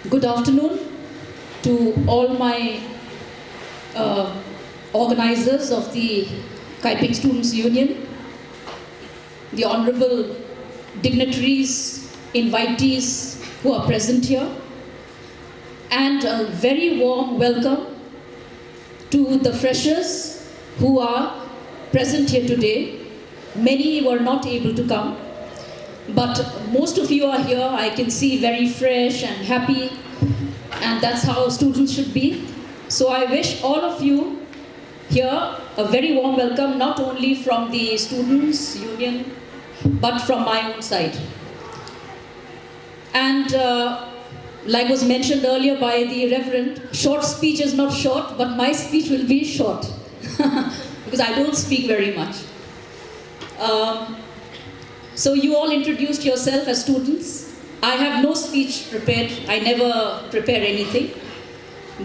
Good afternoon to all my organizers of the Kaiping Students' Union, the honorable dignitaries, invitees who are present here, and a very warm welcome to the freshers who are present here today. Many were not able to come, but most of you are here. I can see very fresh and happy, and that's how students should be. So I wish all of you here a very warm welcome, not only from the Students' Union, but from my own side. And like was mentioned earlier by the Reverend, short speech is not short, but my speech will be short, because I don't speak very much. So you all introduced yourself as students. I have no speech prepared. I never prepare anything.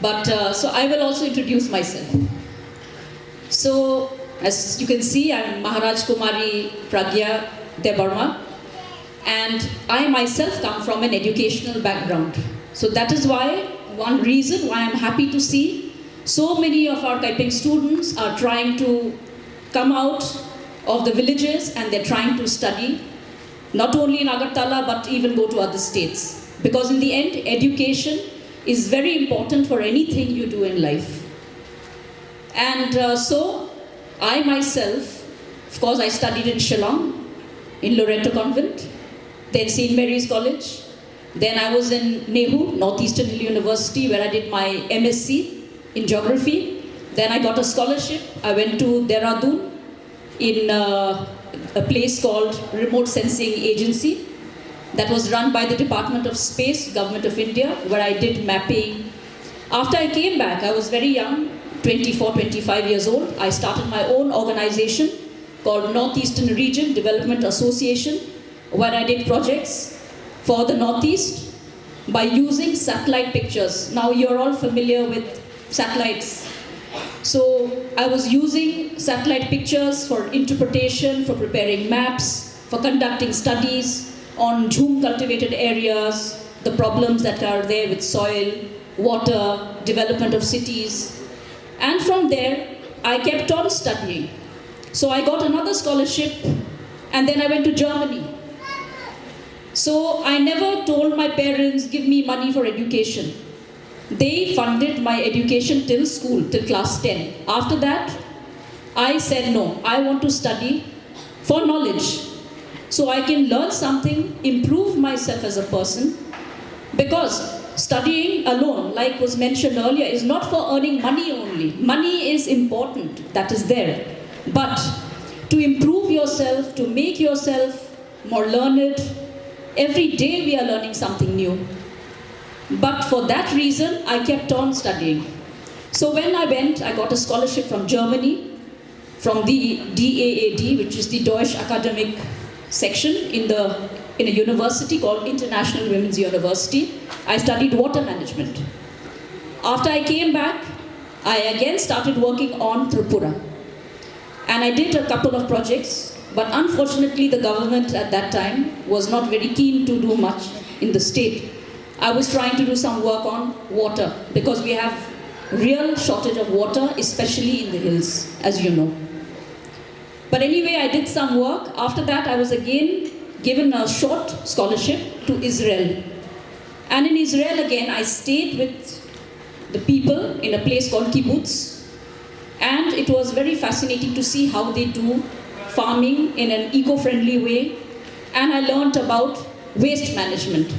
But so I will also introduce myself. So as you can see, I'm Maharaj Kumari Pragya Debarma, and I myself come from an educational background. So that is why, one reason why I'm happy to see so many of our Kaiping students are trying to come out of the villages, and they're trying to study, not only in Agartala, but even go to other states. Because in the end, education is very important for anything you do in life. And so, I myself, of course, I studied in Shillong, in Loreto Convent, then St. Mary's College. Then I was in Nehu, Northeastern Hill University, where I did my MSc in Geography. Then I got a scholarship. I went to Dehradun, in a place called Remote Sensing Agency that was run by the Department of Space, Government of India, where I did mapping. After I came back, I was very young, 24, 25 years old. I started my own organization called Northeastern Region Development Association, where I did projects for the Northeast by using satellite pictures. Now you're all familiar with satellites. So I was using satellite pictures for interpretation, for preparing maps, for conducting studies on jhum cultivated areas, the problems that are there with soil, water, development of cities. And from there, I kept on studying. So I got another scholarship, and then I went to Germany. So I never told my parents, give me money for education. They funded my education till school, till class 10. After that, I said no, I want to study for knowledge, so I can learn something, improve myself as a person. Because studying alone, like was mentioned earlier, is not for earning money only. Money is important, that is there. But to improve yourself, to make yourself more learned, every day we are learning something new. But for that reason, I kept on studying. So when I went, I got a scholarship from Germany, from the DAAD, which is the Deutsche Academic section in a university called International Women's University. I studied water management. After I came back, I again started working on Tripura. And I did a couple of projects, but unfortunately the government at that time was not very keen to do much in the state. I was trying to do some work on water, because we have real shortage of water, especially in the hills, as you know. But anyway, I did some work. After that, I was again given a short scholarship to Israel. And in Israel again, I stayed with the people in a place called Kibbutz. And it was very fascinating to see how they do farming in an eco-friendly way. And I learned about waste management,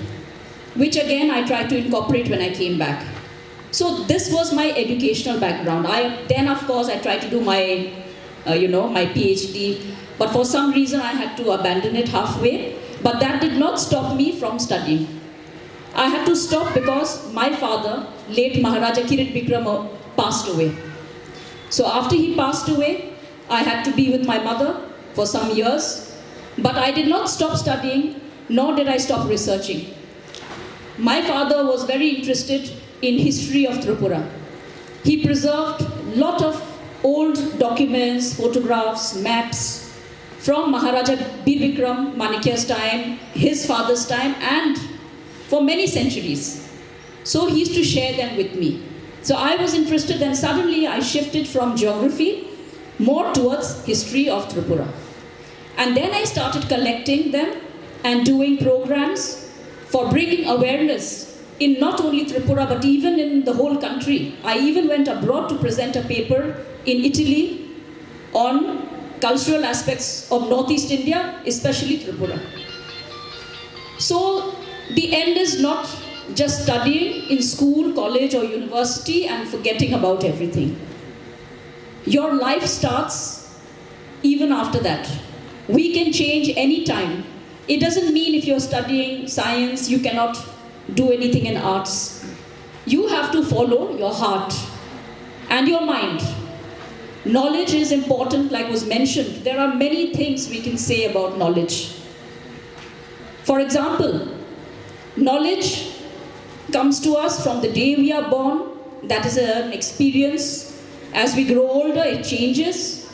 which again I tried to incorporate when I came back. So this was my educational background. Then of course I tried to do my, my PhD, but for some reason I had to abandon it halfway. But that did not stop me from studying. I had to stop because my father, late Maharaja Kirit Bikram, passed away. So after he passed away, I had to be with my mother for some years. But I did not stop studying, nor did I stop researching. My father was very interested in history of Tripura. He preserved a lot of old documents, photographs, maps from Maharaja Bir Bikram Manikya's time, his father's time, and for many centuries. So he used to share them with me. So I was interested, and suddenly I shifted from geography more towards history of Tripura. And then I started collecting them and doing programs for bringing awareness in not only Tripura but even in the whole country. I even went abroad to present a paper in Italy on cultural aspects of Northeast India, especially Tripura. So the end is not just studying in school, college or university and forgetting about everything. Your life starts even after that. We can change any time. It doesn't mean if you're studying science, you cannot do anything in arts. You have to follow your heart and your mind. Knowledge is important, like was mentioned. There are many things we can say about knowledge. For example, knowledge comes to us from the day we are born. That is an experience. As we grow older, it changes.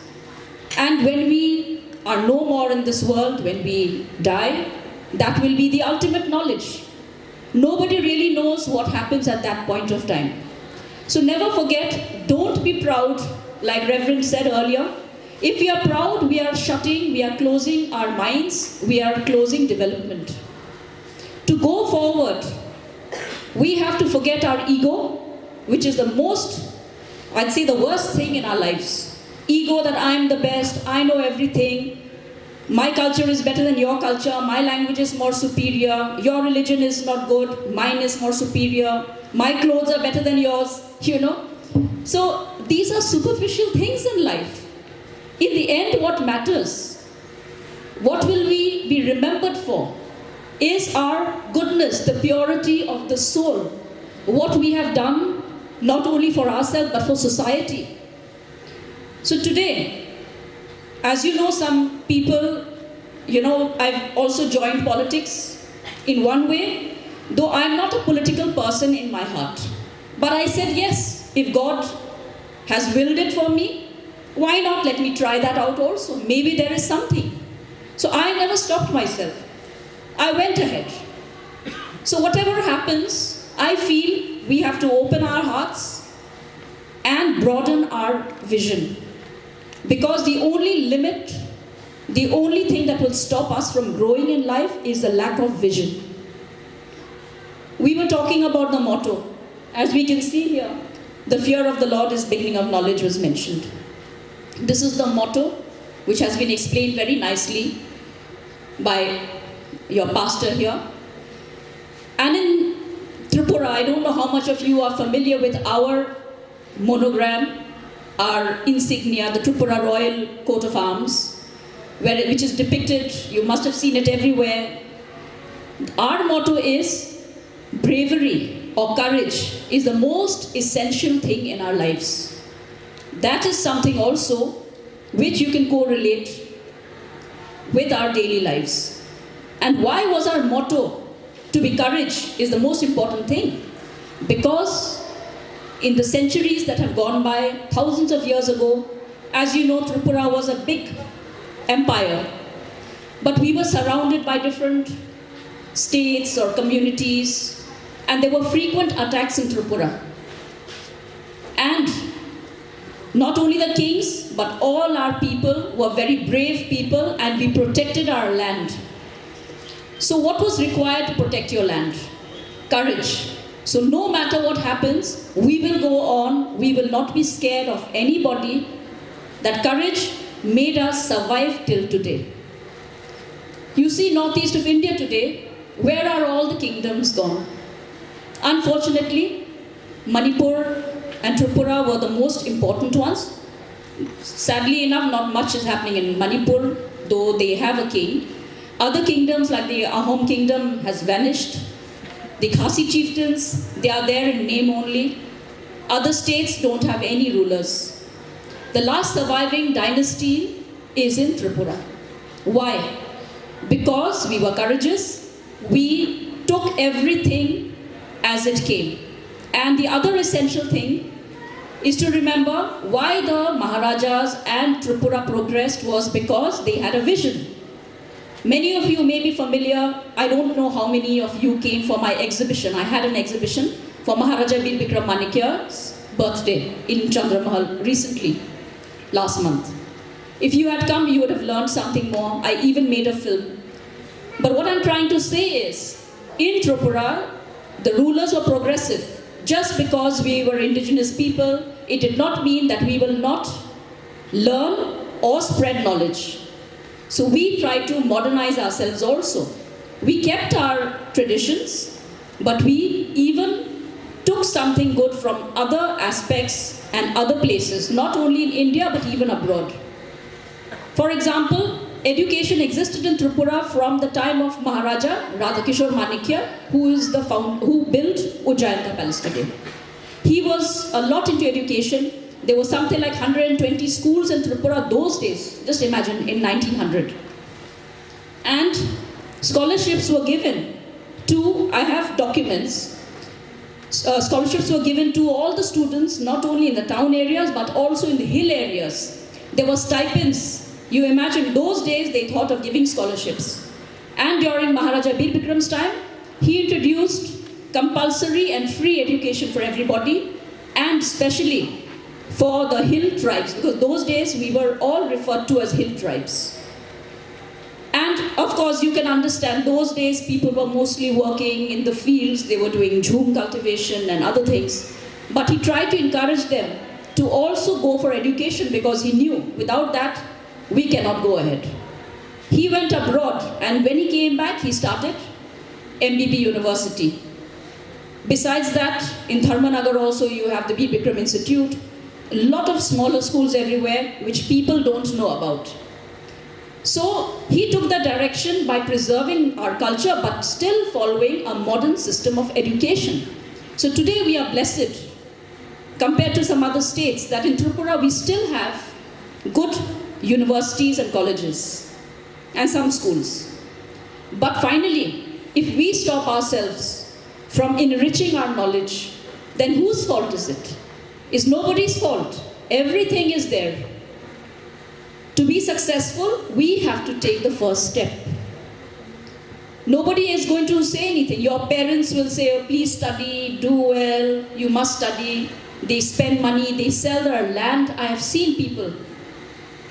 And when we are no more in this world, when we die, that will be the ultimate knowledge. Nobody really knows what happens at that point of time. So never forget, don't be proud, like Reverend said earlier. If we are proud, we are closing our minds, we are closing development. To go forward, we have to forget our ego, which is the most, I'd say the worst thing in our lives. Ego that I'm the best, I know everything, my culture is better than your culture, my language is more superior, your religion is not good, mine is more superior, my clothes are better than yours, So these are superficial things in life. In the end, what matters, what will we be remembered for, is our goodness, the purity of the soul, what we have done, not only for ourselves, but for society. So today, as you know, some people, I've also joined politics in one way, though I'm not a political person in my heart. But I said, yes, if God has willed it for me, why not let me try that out also? Maybe there is something. So I never stopped myself. I went ahead. So whatever happens, I feel we have to open our hearts and broaden our vision. Because the only limit, the only thing that will stop us from growing in life is the lack of vision. We were talking about the motto. As we can see here, the fear of the Lord is beginning of knowledge was mentioned. This is the motto which has been explained very nicely by your pastor here. And in Tripura, I don't know how much of you are familiar with our monogram, our insignia, the Tripura Royal Coat of Arms, which is depicted, you must have seen it everywhere. Our motto is bravery or courage is the most essential thing in our lives. That is something also which you can correlate with our daily lives. And why was our motto to be courage is the most important thing? Because in the centuries that have gone by, thousands of years ago, as you know, Tripura was a big empire. But we were surrounded by different states or communities, and there were frequent attacks in Tripura. And not only the kings, but all our people were very brave people, and we protected our land. So what was required to protect your land? Courage. So no matter what happens, we will go on, we will not be scared of anybody. That courage made us survive till today. You see northeast of India today, where are all the kingdoms gone? Unfortunately, Manipur and Tripura were the most important ones. Sadly enough, not much is happening in Manipur, though they have a king. Other kingdoms like the Ahom kingdom has vanished. The Khasi chieftains, they are there in name only. Other states don't have any rulers. The last surviving dynasty is in Tripura. Why? Because we were courageous. We took everything as it came. And the other essential thing is to remember why the Maharajas and Tripura progressed was because they had a vision. Many of you may be familiar, I don't know how many of you came for my exhibition. I had an exhibition for Maharaja Bir Bikram Manikya's birthday in Chandramahal recently, last month. If you had come, you would have learned something more. I even made a film. But what I'm trying to say is, in Tripura, the rulers were progressive. Just because we were indigenous people, it did not mean that we will not learn or spread knowledge. So we tried to modernize ourselves also. We kept our traditions, but we even took something good from other aspects and other places, not only in India, but even abroad. For example, education existed in Tripura from the time of Maharaja Radhakishore Manikya, who built Ujjainta Palace today. He was a lot into education. There was something like 120 schools in Tripura those days, just imagine, in 1900. And scholarships were given to, I have documents, scholarships were given to all the students, not only in the town areas, but also in the hill areas. There were stipends. You imagine, those days they thought of giving scholarships. And during Maharaja Bir Bikram's time, he introduced compulsory and free education for everybody, and especially for the hill tribes, because those days we were all referred to as hill tribes. And of course, you can understand, those days people were mostly working in the fields, they were doing jhum cultivation and other things. But he tried to encourage them to also go for education, because he knew without that, we cannot go ahead. He went abroad, and when he came back, he started MBB University. Besides that, in Dharmanagar also you have the Bir Bikram Institute, a lot of smaller schools everywhere which people don't know about. So he took that direction by preserving our culture but still following a modern system of education. So today we are blessed compared to some other states that in Tripura we still have good universities and colleges and some schools. But finally, if we stop ourselves from enriching our knowledge, then whose fault is it? It's nobody's fault. Everything is there. To be successful, we have to take the first step. Nobody is going to say anything. Your parents will say, oh, please study, do well, you must study. They spend money, they sell their land. I have seen people,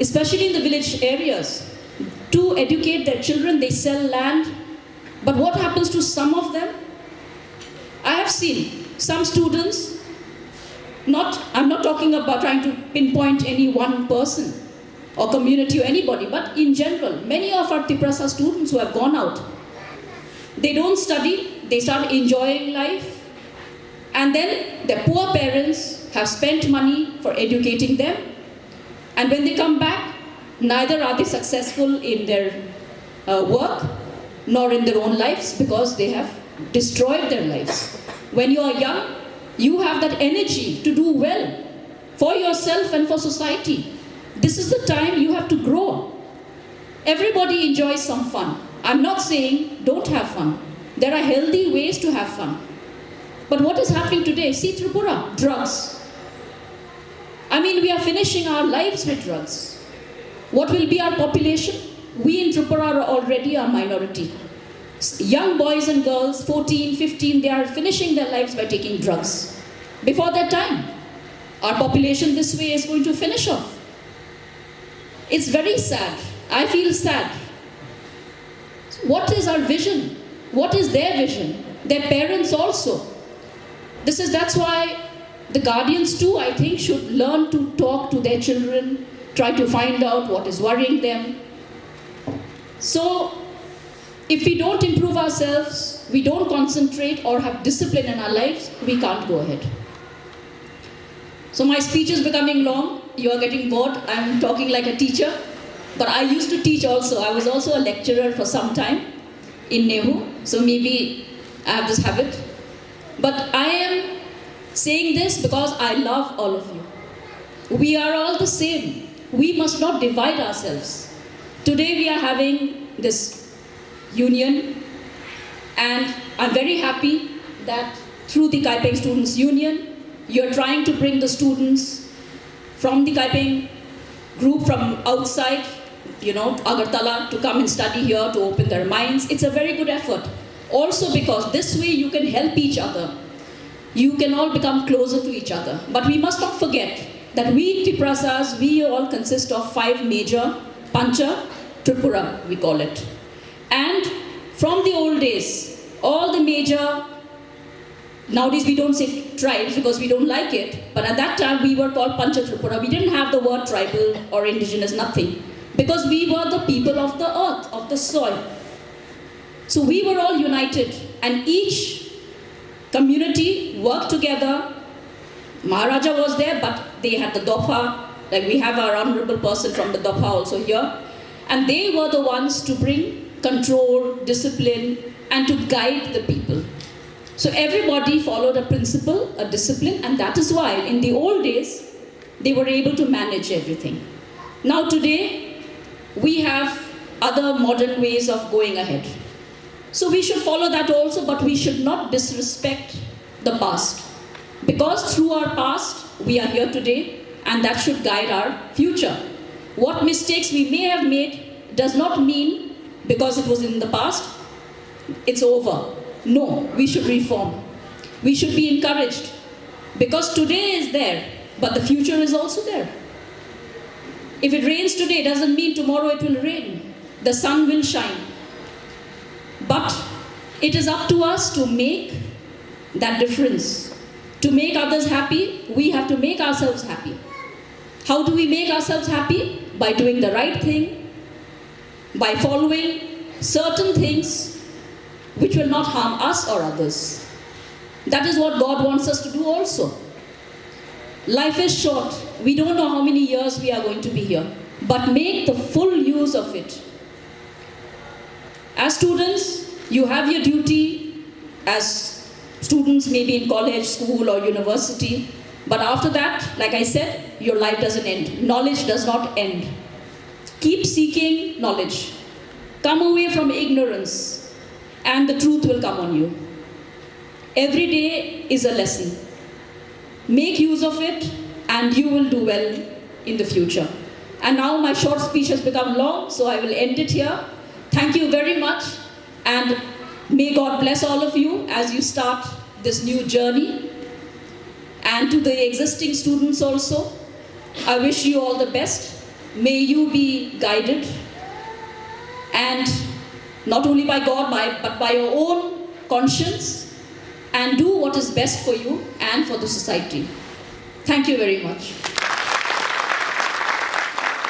especially in the village areas, to educate their children, they sell land. But what happens to some of them? I have seen some students, I'm not talking about trying to pinpoint any one person or community or anybody, but in general, many of our Tiprasa students who have gone out, they don't study, they start enjoying life, and then their poor parents have spent money for educating them, and when they come back, neither are they successful in their work nor in their own lives, because they have destroyed their lives. When you are young, you have that energy to do well for yourself and for society. This is the time you have to grow. Everybody enjoys some fun. I'm not saying don't have fun. There are healthy ways to have fun. But what is happening today? See Tripura, drugs. I mean, we are finishing our lives with drugs. What will be our population? We in Tripura are already a minority. Young boys and girls, 14, 15, they are finishing their lives by taking drugs. Before that time, our population this way is going to finish off. It's very sad. I feel sad. What is our vision? What is their vision? Their parents also. That's why the guardians too, I think, should learn to talk to their children, try to find out what is worrying them. So, if we don't improve ourselves, we don't concentrate or have discipline in our lives, we can't go ahead. So my speech is becoming long. You are getting bored. I'm talking like a teacher. But I used to teach also. I was also a lecturer for some time in Nehu. So maybe I have this habit. But I am saying this because I love all of you. We are all the same. We must not divide ourselves. Today we are having this union, and I'm very happy that through the Kaipeng Students' Union, you're trying to bring the students from the Kaipeng group from outside Agartala to come and study here to open their minds. It's a very good effort. Also because this way you can help each other. You can all become closer to each other. But we must not forget that we Tiprasas, we all consist of 5 major Pancha Tripura, we call it. And from the old days, all the major, nowadays we don't say tribes because we don't like it, but at that time we were called Pancha Tripura. We didn't have the word tribal or indigenous, nothing. Because we were the people of the earth, of the soil. So we were all united, and each community worked together. Maharaja was there, but they had the Dopa, like we have our honorable person from the Dopa also here. And they were the ones to bring control, discipline, and to guide the people. So everybody followed a principle, a discipline, and that is why in the old days, they were able to manage everything. Now today, we have other modern ways of going ahead. So we should follow that also, but we should not disrespect the past. Because through our past, we are here today, and that should guide our future. What mistakes we may have made does not mean because it was in the past, it's over. No, we should reform. We should be encouraged. Because today is there, but the future is also there. If it rains today, doesn't mean tomorrow it will rain. The sun will shine. But it is up to us to make that difference. To make others happy, we have to make ourselves happy. How do we make ourselves happy? By doing the right thing, by following certain things which will not harm us or others. That is what God wants us to do also. Life is short. We don't know how many years we are going to be here. But make the full use of it. As students, you have your duty as students, maybe in college, school, or university. But after that, like I said, your life doesn't end. Knowledge does not end. Keep seeking knowledge. Come away from ignorance, and the truth will come on you. Every day is a lesson. Make use of it, and you will do well in the future. And now my short speech has become long, so I will end it here. Thank you very much, and may God bless all of you as you start this new journey. And to the existing students also, I wish you all the best. May you be guided, and not only by God, but by your own conscience, and do what is best for you and for the society. Thank you very much.